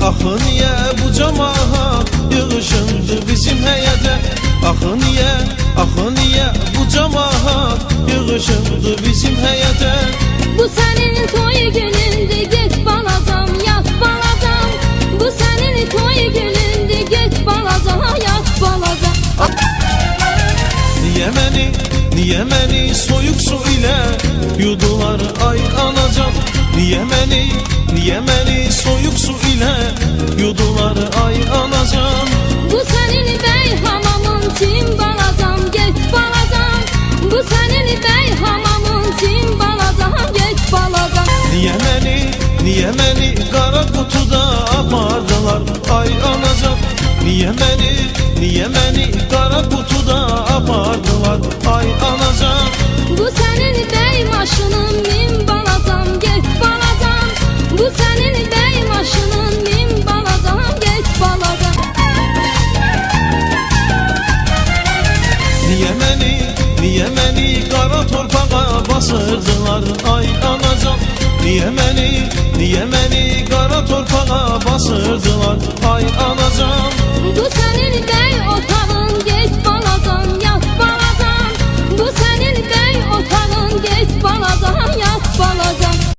Axı niye bu cemaat yığışındı bizim heyete? Axı niye bu cemaat yığışındı bizim heyete? Bu senin toy günündü, git balacam, yat balacam. Bu senin toy günündü, git balacam, yat balacam. Niye məni soyuq su ilə yudular ay anacan? Niye məni soyuq su ilə yudular ay anacan? Bu senin bey hamamın kim balacam, git balacam. Bu senin bey hamamın kim balacam, git balacam. Niye məni qara qutuda apardılar ay anacan? Niye məni qara qutuda apardılar ay anacan? Bu senin bey maşının min balacam, git balacam. Bu senin bey maşının min balacam, git balacam. Niye məni qara torpağa basırdılar ay anacan? Niye məni qara torpağa basırdılar ay anacan? Bu senin bey